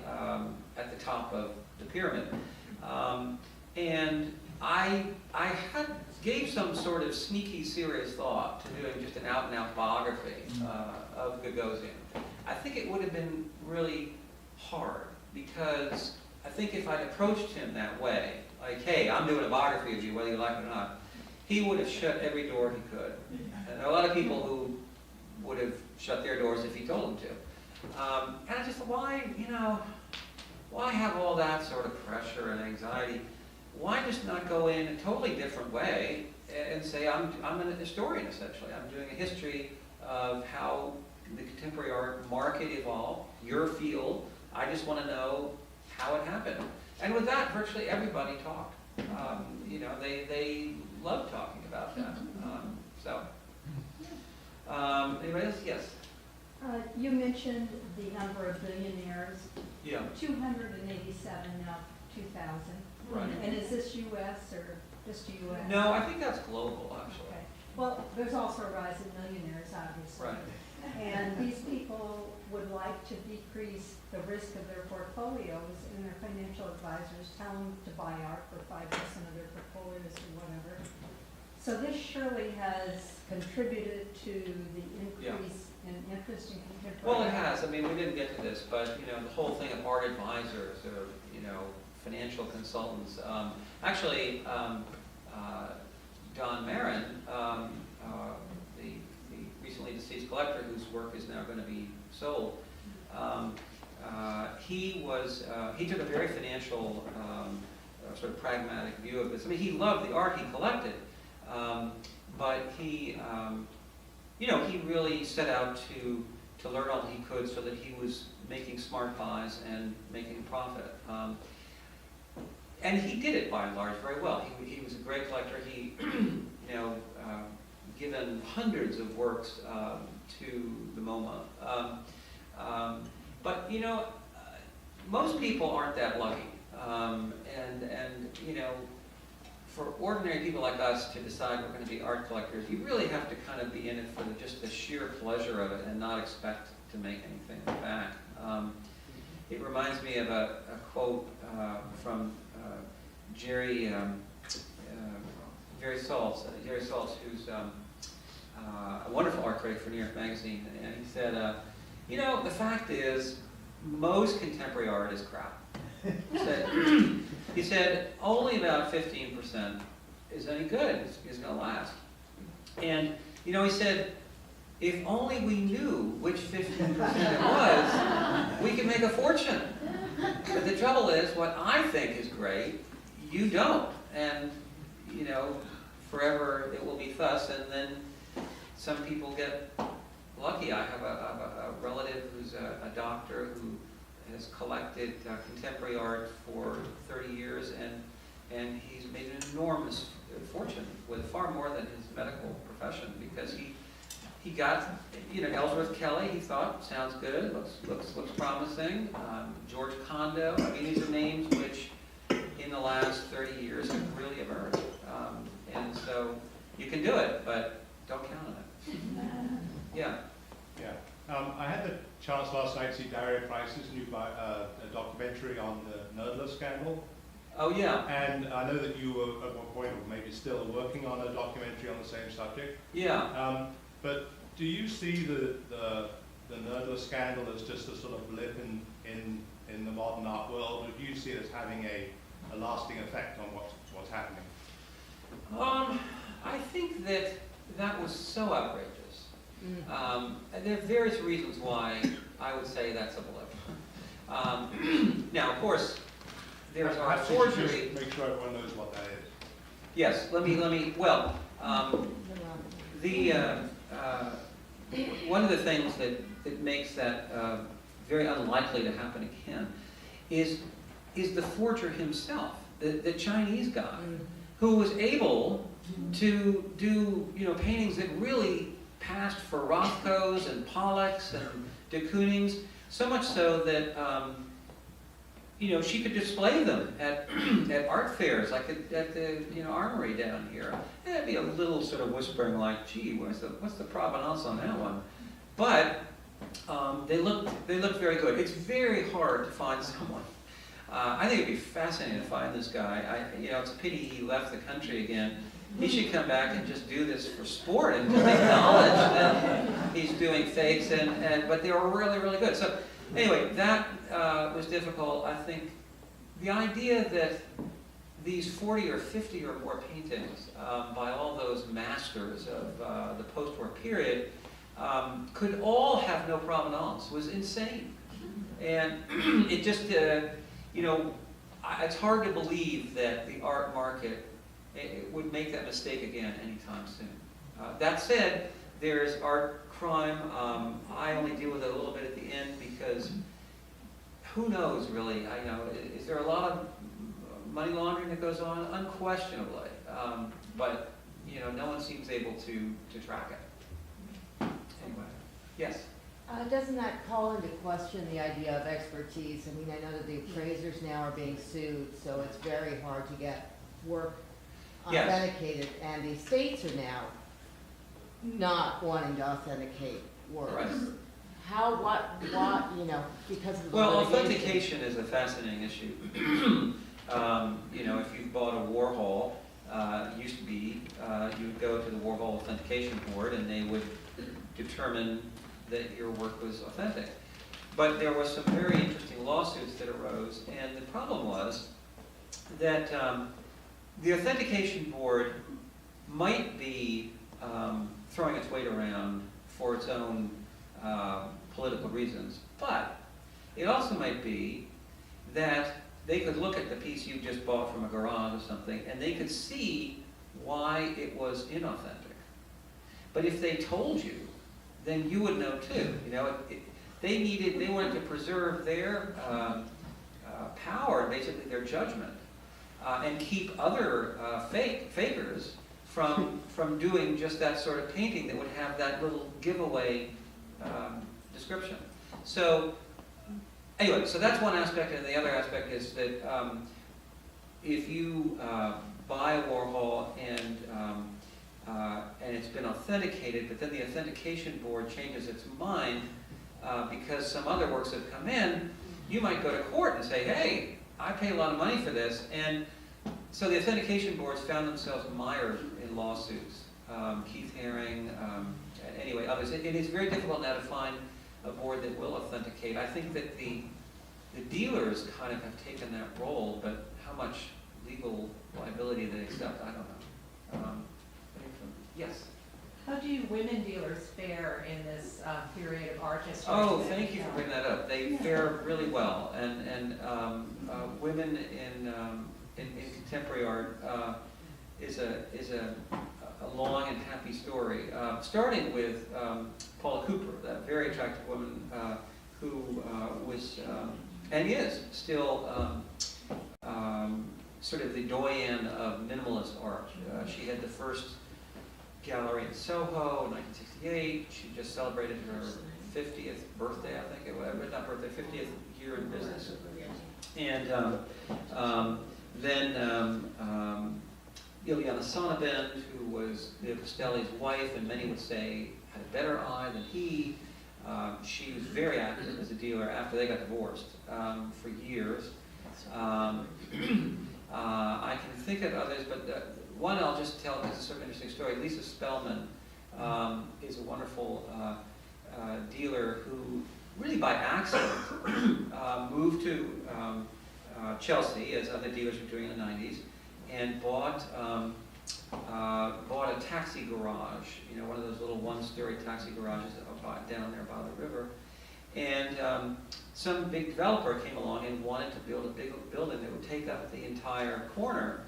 at the top of the pyramid. And I gave some sort of sneaky, serious thought to doing just an out-and-out biography of Gagosian. I think it would have been really hard, because I think if I'd approached him that way, like, hey, I'm doing a biography of you, whether you like it or not, he would have shut every door he could. And there are a lot of people who would have shut their doors if he told them to. And I just thought, why have all that sort of pressure and anxiety? Why just not go in a totally different way and say, I'm an historian, essentially. I'm doing a history of how the contemporary art market evolved, your field. I just want to know how it happened. And with that, virtually everybody talked. They loved talking about that. Anybody else? Yes? You mentioned the number of billionaires. Yeah. 287 now, 2,000. Right. And is this U.S. or just U.S.? No, I think that's global, actually. Okay. Well, there's also Rise of Millionaires, obviously. Right. And these people would like to decrease the risk of their portfolios, and their financial advisors tell them to buy art for 5% of their portfolios or whatever. So this surely has contributed to the increase in interest in contemporary. Well, it has. I mean, we didn't get to this, but, you know, the whole thing of art advisors or, you know, financial consultants. Actually, Don Marin, the recently deceased collector whose work is now going to be sold, he took a very financial, sort of pragmatic view of this. I mean, he loved the art he collected, but he, you know, he really set out to learn all he could so that he was making smart buys and making profit. And he did it by and large very well. He was a great collector. He, you know, given hundreds of works to the MoMA. But you know, most people aren't that lucky. And you know, for ordinary people like us to decide we're going to be art collectors, you really have to kind of be in it for just the sheer pleasure of it and not expect to make anything back. It reminds me of a quote from Jerry Saltz, who's a wonderful art critic for New York Magazine, and he said, you know, the fact is, most contemporary art is crap. He said only about 15% is any good, is going to last. And, you know, he said, if only we knew which 15% it was, we could make a fortune. But the trouble is, what I think is great, you don't. And, you know, forever it will be thus, and then some people get lucky. I have a relative who's a doctor who has collected contemporary art for 30 years, and he's made an enormous fortune with far more than his medical profession, because he got, you know, Ellsworth Kelly, he thought, sounds good, looks promising. George Condo, I mean, these are names which in the last 30 years have really emerged. And so you can do it, but don't count on it. Yeah. Yeah. I had the chance last night to see Dario Price's new documentary on the Nerdler scandal. Oh, yeah. And I know that you were at one point, or maybe still, working on a documentary on the same subject. Yeah. But do you see the Nerdler scandal as just a sort of blip in the modern art world, or do you see it as having a lasting effect on what's happening? I think that was so outrageous. There are various reasons why I would say that's a blip. Now, of course, there's our Perhaps you should forgery. just make sure everyone knows what that is. Yes, let me, well, one of the things that makes that very unlikely to happen again is the forger himself, the Chinese guy, who was able to do, you know, paintings that really passed for Rothkos and Pollocks and de Koonings, so much so that you know, she could display them at art fairs, like at the you know, armory down here. There'd be a little sort of whispering like, gee, what's the provenance on that one? But they looked very good. It's very hard to find someone. I think it'd be fascinating to find this guy. You know, it's a pity he left the country again. He should come back and just do this for sport and just acknowledge that he's doing fakes, but they were really, really good. So anyway, that was difficult. I think the idea that these 40 or 50 or more paintings by all those masters of the post-war period could all have no provenance was insane. And it just, you know, it's hard to believe that the art market would make that mistake again anytime soon. That said, there's art crime. I only deal with it a little bit at the end because who knows really? I know, is there a lot of money laundering that goes on? Unquestionably. But you know, no one seems able to track it. Anyway, yes? Doesn't that call into question the idea of expertise? I mean, I know that the appraisers now are being sued, so it's very hard to get work Yes. authenticated, and the estates are now not wanting to authenticate works. Right. How, what, because of the Well, litigation? authentication is a fascinating issue. If you've bought a Warhol, used to be, you would go to the Warhol Authentication Board and they would determine that your work was authentic. But there was some very interesting lawsuits that arose, and the problem was that the Authentication Board might be throwing its weight around for its own political reasons, but it also might be that they could look at the piece you just bought from a garage or something, and they could see why it was inauthentic. But if they told you, then you would know too. They wanted to preserve their power, basically their judgment, and keep other fakers from doing just that sort of painting that would have that little giveaway description. So anyway, so that's one aspect, and the other aspect is that if you buy a Warhol and it's been authenticated, but then the Authentication Board changes its mind because some other works have come in, you might go to court and say, hey, I pay a lot of money for this. And so the Authentication Boards found themselves mired in lawsuits. Keith Haring, anyway, others. It is very difficult now to find a board that will authenticate. I think that the dealers kind of have taken that role, but how much legal liability they accept, I don't know. Yes? How do women dealers fare in this period of art history? Oh, thank you for bringing that up. They fare really well, and women in contemporary art is a long and happy story. Starting with Paula Cooper, that very attractive woman who was and is still sort of the doyen of minimalist art. She had the first gallery in Soho in 1968. She just celebrated her 50th birthday, I think it was, not birthday, 50th year in business. And then Ileana Sonnabend, who was Leo Castelli's wife, and many would say had a better eye than he. She was very active as a dealer after they got divorced for years. I can think of others, but one I'll just tell because it's sort of an interesting story. Lisa Spellman is a wonderful dealer who, really by accident, moved to Chelsea, as other dealers were doing in the 90s, and bought a taxi garage, one of those little one-story taxi garages down there by the river. And some big developer came along and wanted to build a big building that would take up the entire corner.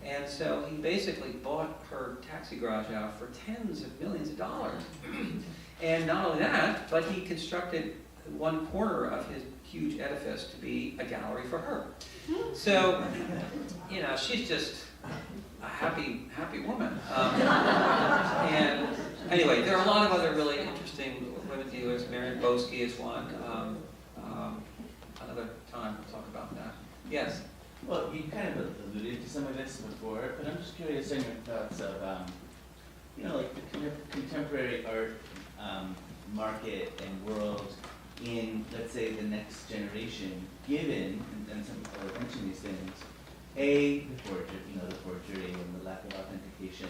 And so he basically bought her taxi garage out for tens of millions of dollars. And not only that, but he constructed one corner of his huge edifice to be a gallery for her. So, she's just a happy woman. And anyway, there are a lot of other really interesting women dealers. Marion Boski is one. Another time we'll talk about that. Yes? Well, you kind of alluded to some of this before, but I'm just curious on your thoughts of, like the contemporary art market and world in, let's say, the next generation, given, and some people have mentioned these things, the forgery and the lack of authentication.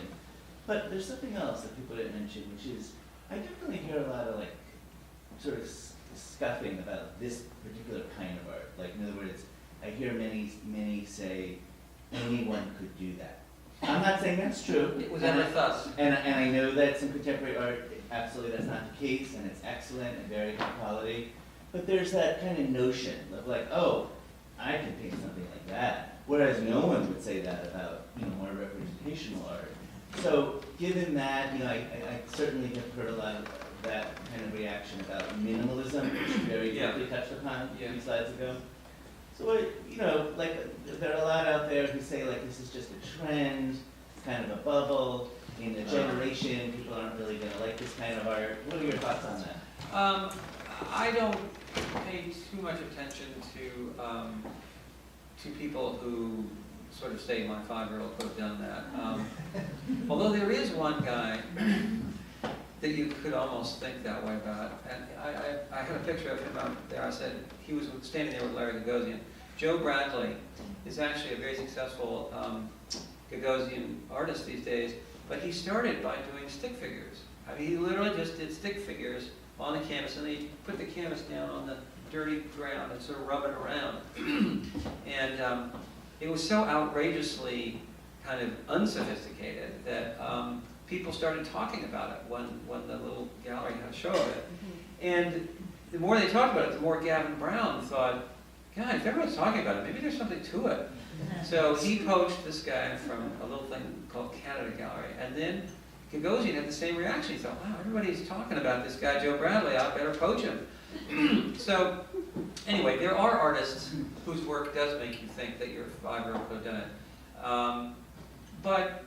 But there's something else that people didn't mention, which is, I definitely hear a lot of sort of scuffing about this particular kind of art. Like, in other words, I hear many say anyone could do that. I'm not saying that's true. It was ever thus. And I know that some contemporary art, absolutely that's not the case, and it's excellent and very high quality. But there's that kind of notion of oh, I can paint something like that. Whereas no one would say that about more representational art. So given that, I certainly have heard a lot of that kind of reaction about minimalism, which you very briefly touched upon a few slides ago. So, there are a lot out there who say, this is just a trend, it's kind of a bubble, in a generation, people aren't really going to like this kind of art. What are your thoughts on that? I don't pay too much attention to people who sort of say my 5-year-old could have done that. Although there is one guy that you could almost think that way about. And I had a picture of him out there. I said he was standing there with Larry Gagosian. Joe Bradley is actually a very successful Gagosian artist these days, but he started by doing stick figures. I mean, he literally just did stick figures on the canvas, and then he put the canvas down on the dirty ground and sort of rub it around. And it was so outrageously kind of unsophisticated that people started talking about it when the little gallery had a show of it. And the more they talked about it, the more Gavin Brown thought, God, if everyone's talking about it, maybe there's something to it. So he poached this guy from a little thing called Canada Gallery. And then Gagosian had the same reaction. He thought, wow, everybody's talking about this guy, Joe Bradley, I better poach him. So anyway, there are artists whose work does make you think that your 5-year-old could have done it. But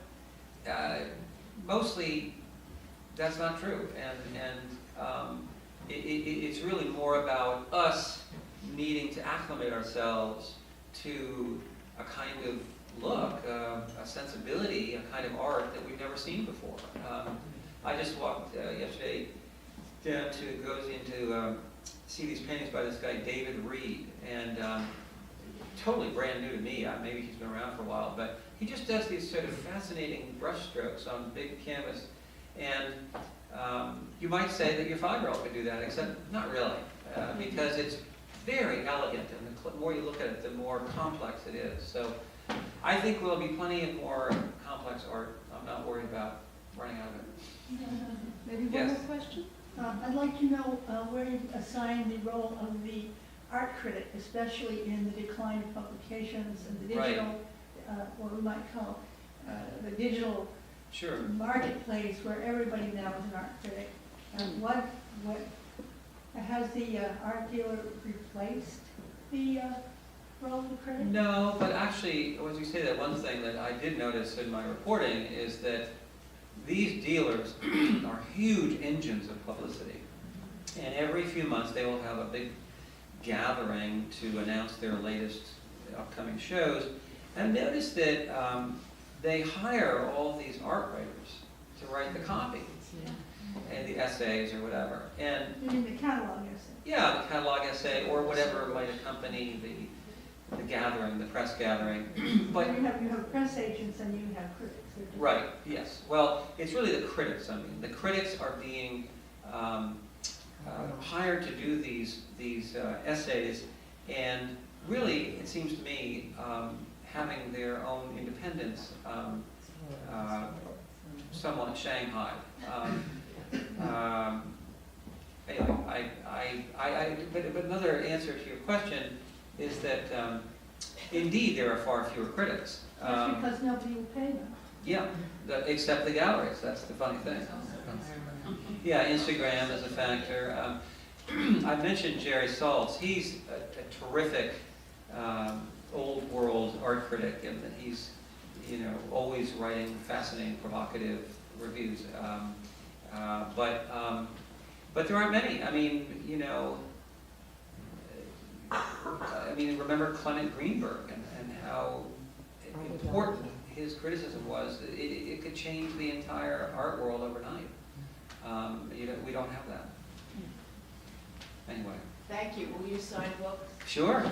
mostly that's not true. And it's really more about us needing to acclimate ourselves to a kind of look, a sensibility, a kind of art that we've never seen before. I just walked yesterday down to Gagosian to see these paintings by this guy, David Reed, and totally brand new to me. Maybe he's been around for a while, but he just does these sort of fascinating brush strokes on big canvas. And you might say that your 5-year-old could do that, except not really, because it's very elegant, and the more you look at it, the more complex it is. So I think there'll be plenty of more complex art. I'm not worried about running out of it. Maybe one Yes. more question? I'd like to know where you assign the role of the art critic, especially in the decline of publications and the digital, what we might call the digital Sure. marketplace where everybody now is an art critic. What has the art dealer replaced the role of the critic? No, but actually, as you say that, one thing that I did notice in my reporting is that these dealers are huge engines of publicity. And every few months they will have a big gathering to announce their latest upcoming shows. And notice that they hire all these art writers to write the copy and the essays or whatever. And You mean the catalog essay? yeah, the catalog essay or whatever might accompany the gathering, the press gathering. But you have press agents and you have critics. They're different. right, yes. Well, it's really the critics. I mean, the critics are being hired to do these essays, and really, it seems to me, having their own independence somewhat shanghaied. Anyway, but another answer to your question is that indeed there are far fewer critics. That's because nobody will pay them. Yeah, except the galleries. That's the funny thing. Yeah, Instagram is a factor. I mentioned Jerry Saltz. He's a terrific old world art critic, and he's always writing fascinating, provocative reviews. But there aren't many. I mean, remember Clement Greenberg and how important his criticism was. It could change the entire art world overnight. We don't have that. Anyway. Thank you. Will you sign books? Sure.